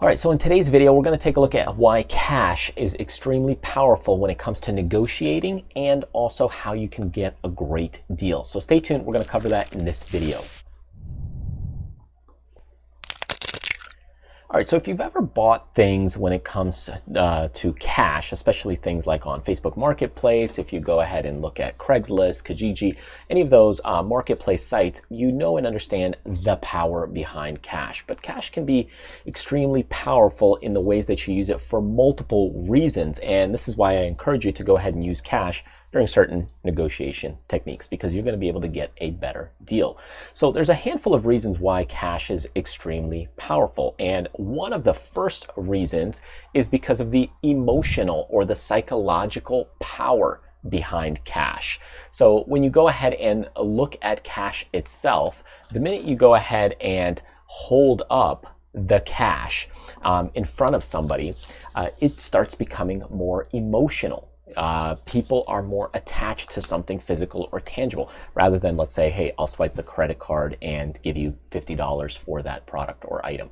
All right, so in today's video, we're going to take a look at why cash is extremely powerful when it comes to negotiating and also how you can get a great deal. So stay tuned. We're going to cover that in this video. All right, so if you've ever bought things when it comes to cash, especially things like on Facebook Marketplace, if you go ahead and look at Craigslist, Kijiji, any of those marketplace sites, you know and understand the power behind cash. But cash can be extremely powerful in the ways that you use it for multiple reasons. And this is why I encourage you to go ahead and use cash during certain negotiation techniques, because you're going to be able to get a better deal. So there's a handful of reasons why cash is extremely powerful. And one of the first reasons is because of the emotional or the psychological power behind cash. So when you go ahead and look at cash itself, the minute you go ahead and hold up the cash in front of somebody, it starts becoming more emotional. People are more attached to something physical or tangible rather than, let's say, hey, I'll swipe the credit card and give you $50 for that product or item.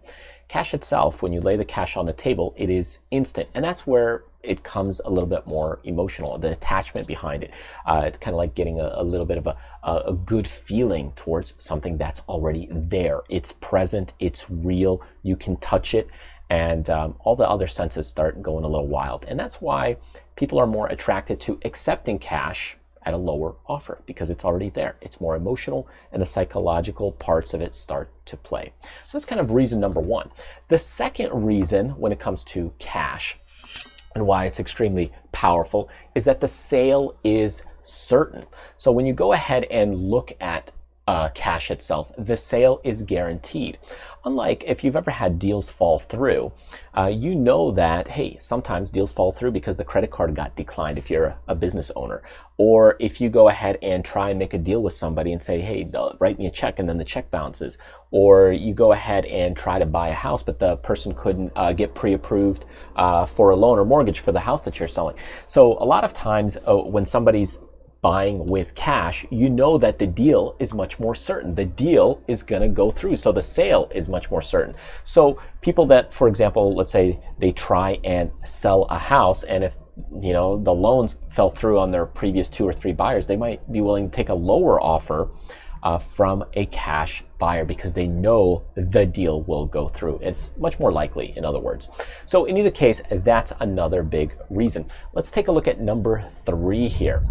Cash itself, when you lay the cash on the table, it is instant. And that's where it comes a little bit more emotional, the attachment behind it. It's kind of like getting a little bit of a good feeling towards something that's already there. It's present, it's real, you can touch it. And all the other senses start going a little wild. And that's why people are more attracted to accepting cash at a lower offer, because it's already there. It's more emotional and the psychological parts of it start to play. So that's kind of reason number one. The second reason when it comes to cash and why it's extremely powerful is that the sale is certain. So when you go ahead and look at cash itself, the sale is guaranteed. Unlike if you've ever had deals fall through, you know that, hey, sometimes deals fall through because the credit card got declined if you're a business owner. Or if you go ahead and try and make a deal with somebody and say, hey, write me a check, and then the check bounces. Or you go ahead and try to buy a house, but the person couldn't get pre-approved for a loan or mortgage for the house that you're selling. So a lot of times when somebody's buying with cash, you know that the deal is much more certain. The deal is going to go through. So the sale is much more certain. So people that, for example, let's say they try and sell a house, and if the loans fell through on their previous 2 or 3 buyers, they might be willing to take a lower offer from a cash buyer because they know the deal will go through. It's much more likely, in other words. So in either case, that's another big reason. Let's take a look at number 3 here.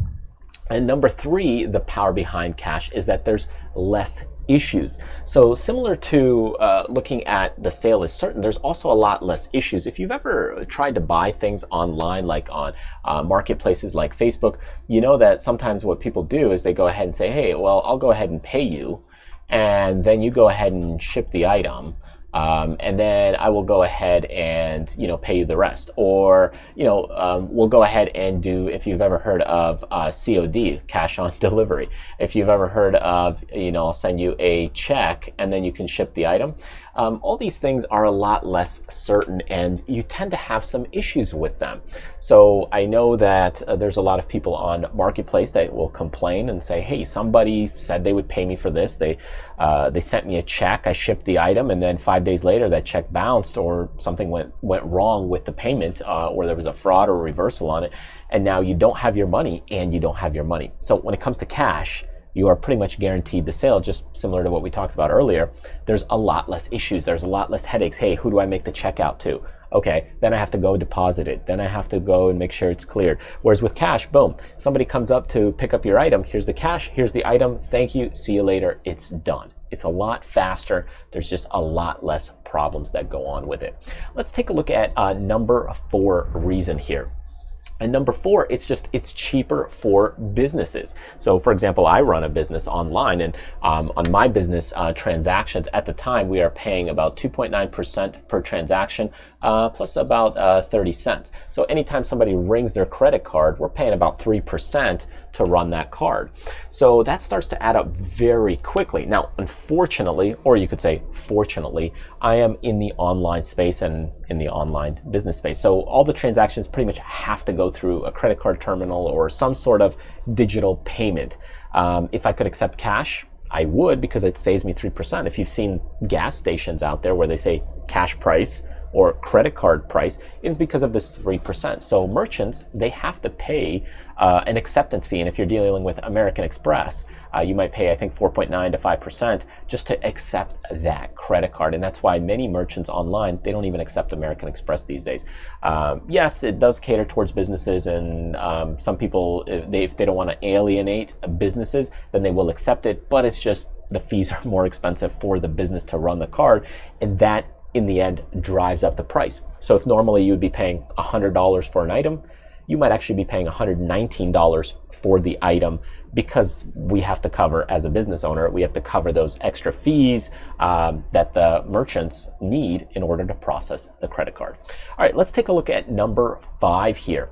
And number 3, the power behind cash is that there's less issues. So similar to looking at the sale is certain, there's also a lot less issues. If you've ever tried to buy things online, like on marketplaces like Facebook, you know that sometimes what people do is they go ahead and say, hey, well, I'll go ahead and pay you, and then you go ahead and ship the item. And then I will go ahead and, pay you the rest. Or, we'll go ahead and do, if you've ever heard of COD, cash on delivery. If you've ever heard of, I'll send you a check and then you can ship the item. All these things are a lot less certain, and you tend to have some issues with them. So I know that there's a lot of people on Marketplace that will complain and say, hey, somebody said they would pay me for this. They sent me a check, I shipped the item, and then 5 days later that check bounced, or something went wrong with the payment, or there was a fraud or a reversal on it, and now you don't have your money and you don't have your money. So when it comes to cash, you are pretty much guaranteed the sale, just similar to what we talked about earlier. There's a lot less issues. There's a lot less headaches. Hey, who do I make the check out to? Okay, then I have to go deposit it. Then I have to go and make sure it's cleared. Whereas with cash, boom, somebody comes up to pick up your item. Here's the cash, here's the item. Thank you, see you later. It's done. It's a lot faster. There's just a lot less problems that go on with it. Let's take a look at number 4 reason here. And number 4, it's cheaper for businesses. So for example, I run a business online, and on my business transactions at the time, we are paying about 2.9% per transaction, plus about 30 cents. So anytime somebody rings their credit card, we're paying about 3% to run that card. So that starts to add up very quickly. Now, unfortunately, or you could say fortunately, I am in the online space and in the online business space. So all the transactions pretty much have to go through a credit card terminal or some sort of digital payment. If I could accept cash, I would, because it saves me 3%. If you've seen gas stations out there where they say cash price, or credit card price, it is because of this 3%. So merchants, they have to pay an acceptance fee. And if you're dealing with American Express, you might pay, I think, 4.9 to 5% just to accept that credit card. And that's why many merchants online, they don't even accept American Express these days. Yes, it does cater towards businesses, and some people, if they don't want to alienate businesses, then they will accept it, but it's just the fees are more expensive for the business to run the card, and that in the end drives up the price. So if normally you would be paying $100 for an item, you might actually be paying $119 for the item, because we have to cover, as a business owner, we have to cover those extra fees that the merchants need in order to process the credit card. All right, let's take a look at number 5 here.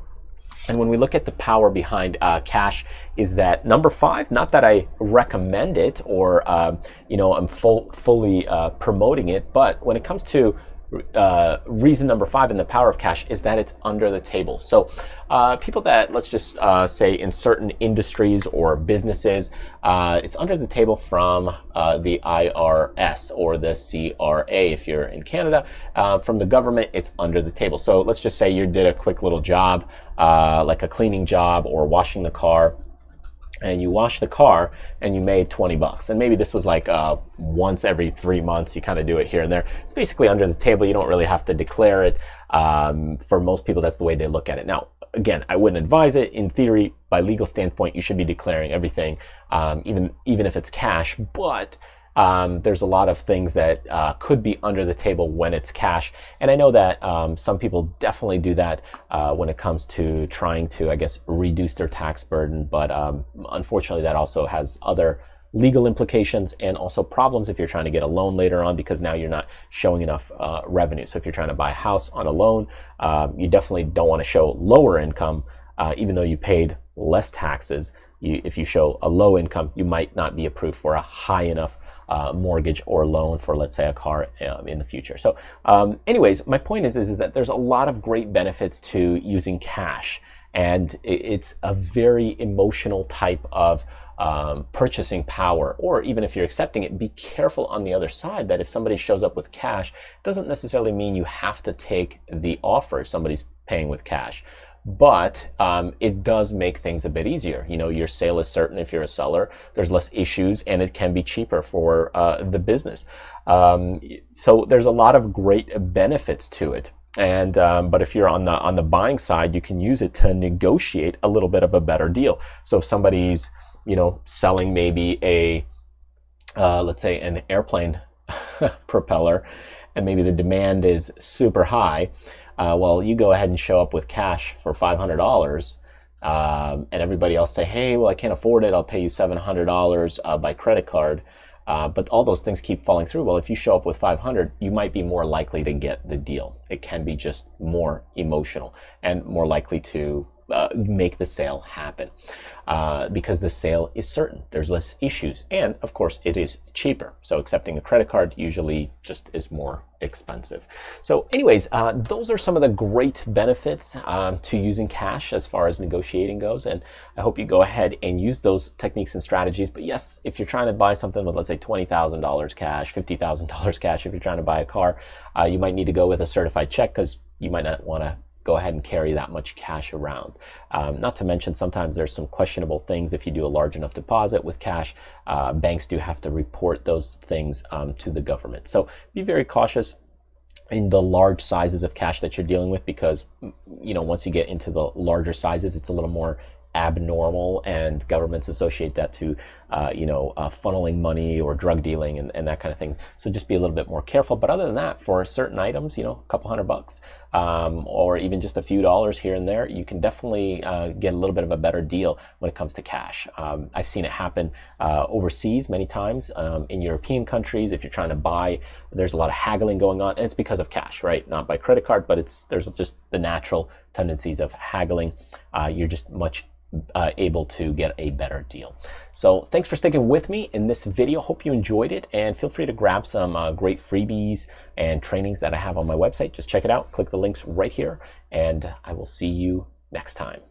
And when we look at the power behind cash, is that number 5, not that I recommend it or I'm fully promoting it, but when it comes to reason number 5 in the power of cash is that it's under the table. So people that, let's just say in certain industries or businesses, it's under the table from the IRS or the CRA. If you're in Canada, from the government, it's under the table. So let's just say you did a quick little job, like a cleaning job or washing the car, and you wash the car and you made $20. And maybe this was like once every 3 months, you kind of do it here and there. It's basically under the table. You don't really have to declare it. For most people, that's the way they look at it. Now, again, I wouldn't advise it. In theory, by legal standpoint, you should be declaring everything, even if it's cash. But there's a lot of things that could be under the table when it's cash. And I know that some people definitely do that when it comes to trying to, I guess, reduce their tax burden. But unfortunately, that also has other legal implications and also problems if you're trying to get a loan later on, because now you're not showing enough revenue. So if you're trying to buy a house on a loan, you definitely don't want to show lower income, even though you paid less taxes. If you show a low income, you might not be approved for a high enough mortgage or loan for, let's say, a car in the future. So anyways, my point is that there's a lot of great benefits to using cash, and it's a very emotional type of purchasing power. Or even if you're accepting it, be careful on the other side that if somebody shows up with cash, it doesn't necessarily mean you have to take the offer if somebody's paying with cash. But it does make things a bit easier. Your sale is certain if you're a seller. There's less issues, and it can be cheaper for the business. So there's a lot of great benefits to it. And but if you're on the buying side, you can use it to negotiate a little bit of a better deal. So if somebody's selling maybe a let's say an airplane propeller, and maybe the demand is super high. Well, you go ahead and show up with cash for $500, and everybody else say, hey, well, I can't afford it. I'll pay you $700 by credit card. But all those things keep falling through. Well, if you show up with $500, you might be more likely to get the deal. It can be just more emotional and more likely to make the sale happen because the sale is certain. There's less issues. And of course, it is cheaper. So accepting a credit card usually just is more expensive. So anyways, those are some of the great benefits to using cash as far as negotiating goes. And I hope you go ahead and use those techniques and strategies. But yes, if you're trying to buy something with, let's say, $20,000 cash, $50,000 cash, if you're trying to buy a car, you might need to go with a certified check because you might not want to go ahead and carry that much cash around. Not to mention, sometimes there's some questionable things if you do a large enough deposit with cash. Banks do have to report those things to the government. So be very cautious in the large sizes of cash that you're dealing with, because once you get into the larger sizes, it's a little more abnormal, and governments associate that to funneling money or drug dealing and that kind of thing. So just be a little bit more careful. But other than that, for certain items, a couple $100 or even just a few dollars here and there, you can definitely get a little bit of a better deal when it comes to cash. I've seen it happen overseas many times in European countries. If you're trying to buy, there's a lot of haggling going on, and it's because of cash, right? Not by credit card, but there's just the natural tendencies of haggling. You're just much able to get a better deal. So thanks for sticking with me in this video. Hope you enjoyed it, and feel free to grab some great freebies and trainings that I have on my website. Just check it out. Click the links right here, and I will see you next time.